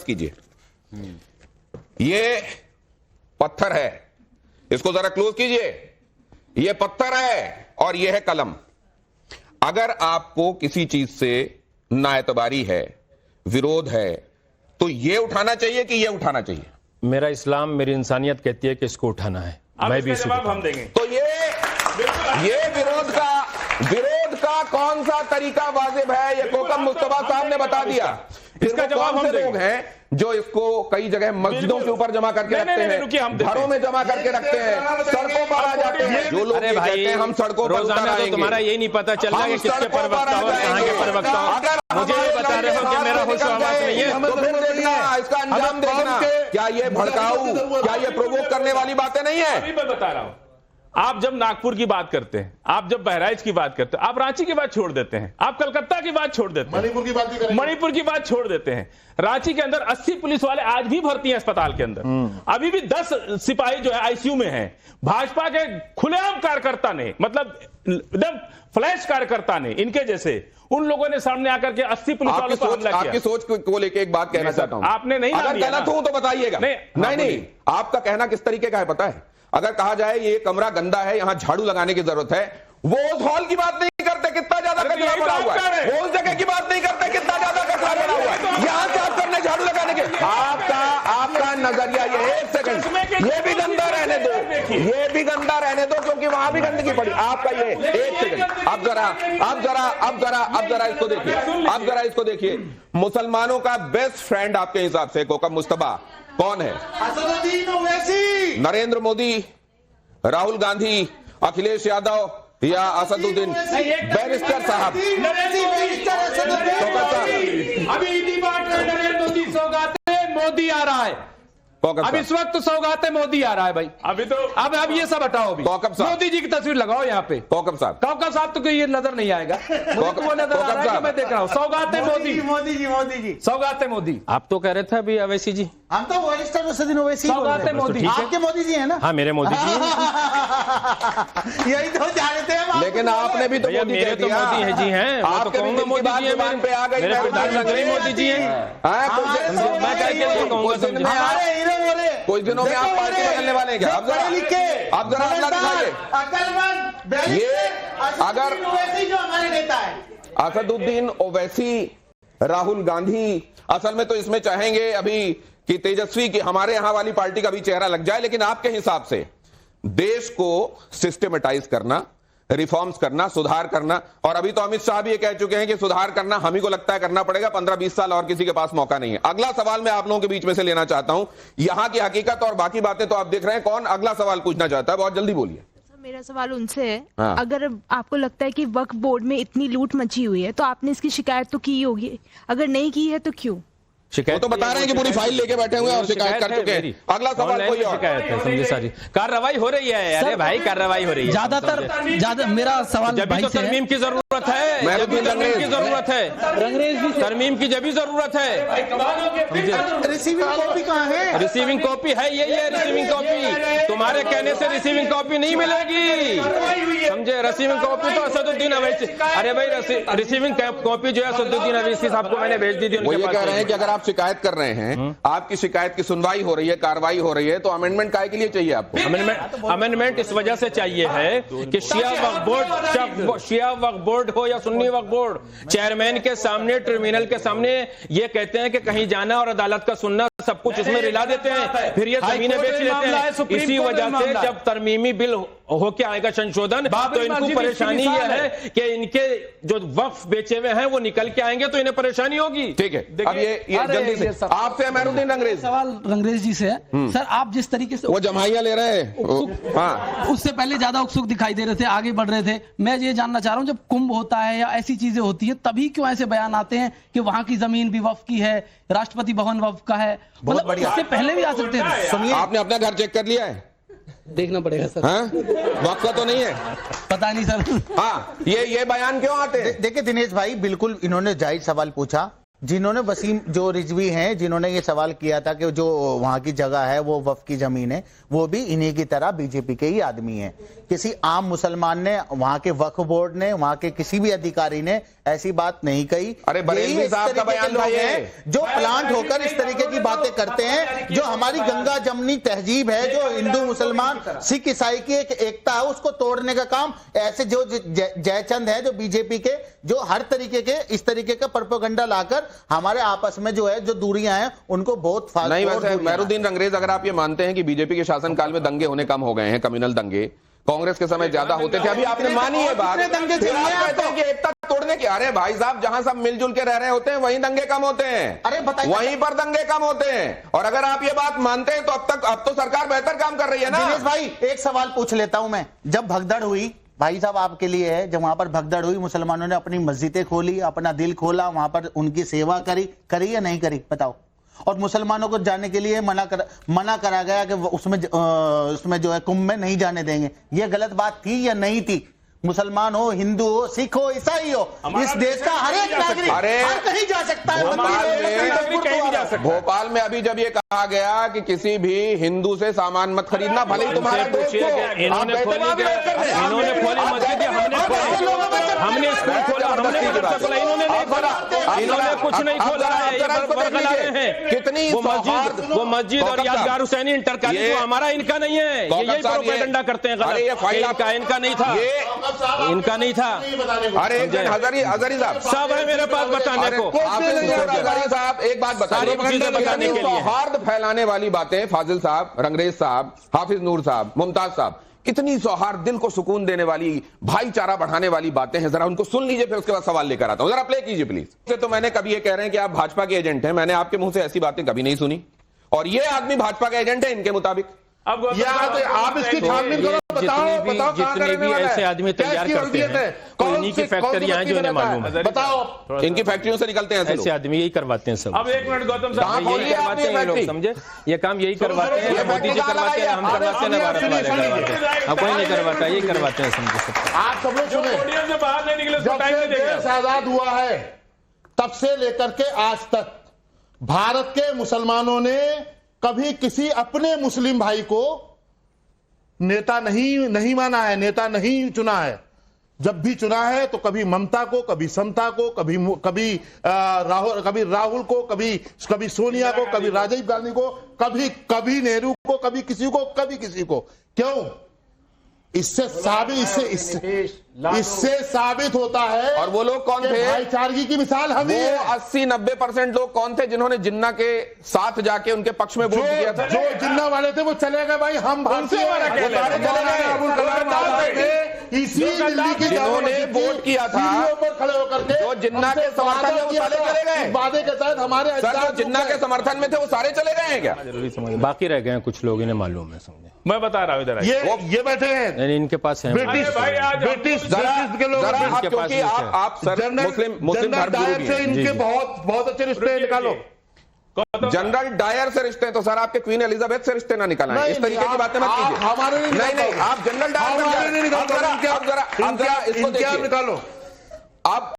कीजिए। ये पत्थर है, इसको जरा क्लोज कीजिए। ये पत्थर है और ये है कलम। अगर आपको किसी चीज से नाएतबारी है, विरोध है, तो ये उठाना चाहिए कि ये उठाना चाहिए? मेरा इस्लाम, मेरी इंसानियत कहती है कि इसको उठाना है। मैं भी जवाब हम देंगे। तो ये विरोध का कौन सा तरीका वाजिब है? ये कोकम मुस्तफा साहब ने बता दिया। इसका जवाब हम लोग हैं जो इसको कई जगह मस्जिदों के ऊपर जमा करके रखते हैं, घरों में जमा करके रखते हैं, सड़कों पर आ जाते हैं। जो लोग कहते हैं हम सड़कों पर उतर आएंगे, तुम्हारा यही नहीं पता चल रहा है कि किसके प्रवक्ता और कहां के प्रवक्ता हो। मुझे ये बता रहे हो कि मेरा होशो-हवास नहीं है, तो फिर देखना, इसका अंजाम देखना। क्या ये भड़काऊ, क्या ये प्रोवोक करने वाली बातें नहीं है? अभी मैं बता रहा हूं। आप जब नागपुर की बात करते हैं, आप जब बहराइच की बात करते हैं, आप रांची की बात छोड़ देते हैं, आप कलकत्ता की बात छोड़ देते हैं, मणिपुर की बात छोड़ देते हैं। रांची के अंदर 80 पुलिस वाले आज भी भर्ती हैं अस्पताल के अंदर। अभी भी 10 सिपाही जो है आईसीयू में हैं। भाजपा के खुलेआम कार्यकर्ता ने, मतलब एकदम फ्लैश कार्यकर्ता ने, इनके जैसे उन लोगों ने सामने आकर के 80 पुलिस वालों पर हमला किया। आपकी सोच को लेके एक बात कहना चाहता हूं। आपने नहीं, अगर गलत हूं तो बताइएगा। नहीं, आपका कहना किस तरीके का है पता है? अगर कहा जाए ये कमरा गंदा है, यहां झाड़ू लगाने की जरूरत है, वो उस हॉल की बात नहीं करते कितना ज्यादा कचरा पड़ा हुआ है, वो उस जगह की बात नहीं करते कितना ज्यादा कचरा पड़ा हुआ है, यहां साफ करने झाड़ू लगाने के। आपका नजरिया ये, एक सेकंड, ये भी गंदा रहने दो, ये भी गंदा रहने दो, क्योंकि वहां भी गंदगी पड़ी। आपका ये, एक सेकंड, अब जरा इसको देखिए, अब जरा इसको देखिए। मुसलमानों का बेस्ट फ्रेंड आपके हिसाब से कोकम मुस्तफा कौन है? असदुद्दीन ओवैसी, नरेंद्र मोदी, राहुल गांधी, अखिलेश यादव या असदुद्दीन? बैरिस्टर साहब, अभी नरेंद्र मोदी सौगाते मोदी आ रहा है। अब इस वक्त सौगाते मोदी आ रहा है भाई। अभी तो अब ये सब हटाओ। अभी मोदी जी की तस्वीर लगाओ यहाँ पे। कौकब साहब तो ये नजर नहीं आएगा, वो नजर आ रहा है, मैं देख रहा हूँ। सौगाते मोदी जी, सौगाते मोदी। आप तो कह रहे थे अभी अवैसी जी। हम तो बैरिस्टर असदुद्दीन ओवैसी, सौगाते मोदी आपके मोदी जी है ना? हाँ, मेरे मोदी जी यही तो जानते हैं। लेकिन आपने भी तो मोदी मेरे तो मोदी है जी हैं। आपके भी मोदी जी हैं, पे आ गई। मेरे प्रधानमंत्री मोदी जी हैं। कुछ दिनों में आप पार्टी बदलने वाले हैं क्या? अब जरा अपना दिखाइए। ये अगर जो हमारे नेता है असदुद्दीन ओवैसी, राहुल गांधी, असल में तो इसमें चाहेंगे अभी कि तेजस्वी की हमारे यहां वाली पार्टी का भी चेहरा लग जाए। लेकिन आपके हिसाब से देश को सिस्टमेटाइज करना, रिफॉर्म्स करना, सुधार करना, और अभी तो अमित शाह भी ये कह चुके हैं कि सुधार करना हम ही को लगता है करना पड़ेगा, 15-20 साल और किसी के पास मौका नहीं है। अगला सवाल मैं आप लोगों के बीच में से लेना चाहता हूं। यहां की हकीकत और बाकी बातें तो आप देख रहे हैं, कौन अगला सवाल पूछना चाहता है? बहुत जल्दी बोलिए। मेरा सवाल उनसे है, हाँ। अगर आपको लगता है कि वक्फ बोर्ड में इतनी लूट मची हुई है तो आपने इसकी शिकायत तो की होगी, अगर नहीं की है तो क्यों? वो तो बता रहे हैं कि पूरी फाइल लेके बैठे हुए हैं और शिकायत कर चुके हैं। अगला सवाल कोई और? शिकायत है, समझे सारी कार्रवाई हो रही है। अरे भाई, कार्रवाई हो रही है। ज्यादा मेरा सवाल जब भी तो तरमीम की जरूरत है, जब भी तरमीम की जरूरत है, तरमीम की जब भी जरूरत है। रिसीविंग कॉपी कहाँ है? रिसीविंग कॉपी है, ये रिसीविंग कॉपी। तुम्हारे कहने से रिसीविंग कॉपी नहीं मिलेगी, समझे? रिसीविंग कॉपी तो असदुद्दीन अवैसी। अरे भाई, रिसीविंग कॉपी जो है असदुद्दीन अवैसी साहब को मैंने भेज दी थी। वो ये कह रहे हैं कि अगर आप शिकायत कर रहे हैं, आपकी शिकायत की सुनवाई हो रही है, कार्रवाई हो रही है, तो अमेंडमेंट काहे के लिए चाहिए आपको? अमेंडमेंट इस वजह से चाहिए है कि शिया वक्फ बोर्ड हो या सुन्नी वक्फ बोर्ड, चेयरमैन के सामने, ट्रिब्यूनल के सामने ये कहते हैं कि कहीं जाना और अदालत का सुनना, सब कुछ इसमें रिला देते हैं, फिर ये जमीनें बेच लेते हैं। इसी वजह से जब तरमीमी बिल होके आएगा संशोधन, तो इनको परेशानी ये है कि इनके जो वक्फ बेचे हुए हैं वो निकल के आएंगे तो इन्हें परेशानी होगी। ठीक है, अब ये जल्दी से आपसे मेहरुद्दीन रंगरेज सवाल रंगरेज जी से है। सर, आप जिस तरीके से वो जमाइया ले रहे हैं, हाँ, उससे पहले ज्यादा उत्सुक दिखाई दे रहे थे, आगे बढ़ रहे थे। मैं ये जानना चाह रहा हूँ, जब कुंभ होता है या ऐसी चीजें होती है, तभी क्यों ऐसे बयान आते हैं कि वहां की जमीन भी वक्फ की है, राष्ट्रपति भवन वक्फ का है? मतलब इससे पहले भी आ सकते थे। आपने अपना घर चेक कर लिया है? देखना पड़ेगा सर। हाँ? वक्फ का तो नहीं है? पता नहीं सर। हाँ, ये बयान क्यों आते हैं? देखिए दिनेश भाई, बिल्कुल इन्होंने जायज सवाल पूछा। जिन्होंने वसीम जो रिजवी हैं, जिन्होंने ये सवाल किया था कि जो वहां की जगह है वो वक्फ की जमीन है, वो भी इन्हीं की तरह बीजेपी के ही आदमी हैं। किसी आम मुसलमान ने, वहां के वक्फ बोर्ड ने, वहां के किसी भी अधिकारी ने ऐसी बात नहीं कही। अरे बरेलवी साहब का बयान था ये, जो प्लांट होकर इस तरीके की बातें करते हैं। जो हमारी गंगा जमनी तहजीब है, जो हिंदू मुसलमान सिख ईसाई की एक एकता है, उसको तोड़ने का काम ऐसे जो जयचंद है, जो बीजेपी के, जो हर तरीके के इस तरीके का प्रोपेगेंडा लाकर हमारे आपस में जो है जो दूरियां हैं उनको बहुत नहीं। वैसे मेहरुद्दीन रंगरेज, अगर आप ये मानते हैं कि बीजेपी के शासनकाल में दंगे होने कम हो गए हैं, कम्युनल दंगे कांग्रेस के समय ज्यादा होते थे, अभी आपने मानी है बात, दंगे फिर आप कहते हैं कि एकता तोड़ने की। अरे भाई साहब, जहां सब मिलजुल के रह रहे होते हैं वहीं दंगे कम होते हैं। अरे बताइए, वहीं पर दंगे कम होते हैं। और अगर आप ये बात मानते हैं तो अब तो सरकार बेहतर काम कर रही है ना। दिनेश भाई, एक सवाल पूछ लेता हूं मैं। जब भगदड़ हुई, भाई साहब आपके लिए है, जब वहां पर भगदड़ हुई, मुसलमानों ने अपनी मस्जिदें खोली, अपना दिल खोला, वहां पर उनकी सेवा करी या नहीं करी, बताओ। और मुसलमानों को जाने के लिए मना करा गया कि उसमें जो है कुंभ में नहीं जाने देंगे। ये गलत बात थी या नहीं थी? मुसलमान हो, हिंदू हो, सिख हो, ईसाई हो, इस देश का हर एक नागरिक हर कहीं जा सकता है। भोपाल में अभी जब ये कहा गया कि किसी भी हिंदू से सामान मत खरीदना, भले ही तुम्हारा दोस्त हो, इन्होंने खोली मस्जिद, हमने स्कूल खोला, इन्होंने कुछ नहीं खोला है। कितनी वो मस्जिद और यादगार हुसैनी इंटर कॉलेज वो हमारा, इनका नहीं है। यही प्रोपेगेंडा करते हैं गलत। इनका नहीं था, इनका नहीं था। अरे हजारी साहब है मेरे पास बताने को। हजारी साहब एक बात बताने, सौहार्द फैलाने वाली बातें फाजिल साहब, रंगरेज साहब, हाफिज नूर साहब, मुमताज साहब, कितनी सौहार्द, दिल को सुकून देने वाली, भाईचारा बढ़ाने वाली बातें हैं। जरा उनको सुन लीजिए, फिर उसके बाद सवाल लेकर आता हूं। जरा प्ले कीजिए प्लीज। तो मैंने कभी ये कह रहे हैं कि आप भाजपा के एजेंट हैं, मैंने आपके मुंह से ऐसी बातें कभी नहीं सुनी। और ये आदमी भाजपा का एजेंट है इनके मुताबिक। अब आप इसकी छानबीन करो, बताओ जितने भी ऐसे आदमी तैयार करते हैं, तो इन्हीं की फैक्ट्रियां हैं जो इन्हें मालूम है। बताओ, इनकी फैक्ट्रियों से निकलते हैं ऐसे आदमी, यही करवाते हैं सब। अब एक मिनट गौतम साहब, यही करवाते हैं ये लोग, समझे? ये काम यही करवाते हैं, मोदी जी करवाते हैं, हम करवाते हैं, भारत वाले करवाते हैं। अब कोई नहीं करवाता, यही करवाते हैं, समझे? आप सब लोग सुने, से बाहर नहीं निकले, जब से देश आजाद हुआ है तब से लेकर के आज तक भारत के मुसलमानों ने कभी किसी अपने मुस्लिम भाई को नेता नहीं माना है, नेता नहीं चुना है। जब भी चुना है तो कभी ममता को, कभी समता को, कभी राहुल को, कभी सोनिया को, कभी राजीव गांधी को, कभी नेहरू को, कभी किसी को। क्यों? इससे साबित होता है। और वो लोग कौन थे? भाईचारगी की मिसाल हम ही है। 80-90% लोग कौन थे जिन्होंने जिन्ना के साथ जाके उनके पक्ष में वोट दिया था? जो जिन्ना वाले थे वो चले गए भाई, हम इसी दिल्ली की जिन्होंने वोट किया था, खड़े होकर के जो जिन्ना के समर्थन में वो सारे चले गए। वादे के तहत हमारे जो जिन्ना के समर्थन में थे वो सारे चले गए हैं क्या? जरूरी समझ, बाकी रह गए हैं कुछ लोग, इन्हें मालूम है, समझे? मैं बता रहा हूँ, इधर ये बैठे हैं, इनके पास है ब्रिटिश के लोग, क्योंकि आप मुस्लिम धर्मगुरु से इनके बहुत अच्छे रिश्ते निकालो। जनरल डायर से रिश्ते, तो सर आपके क्वीन एलिजाबेथ से रिश्ते ना निकालें, इस तरीके की बातें मत कीजिए। हमारे नहीं, आप जनरल डायर, आप जरा इसको देखिए, निकालो। आप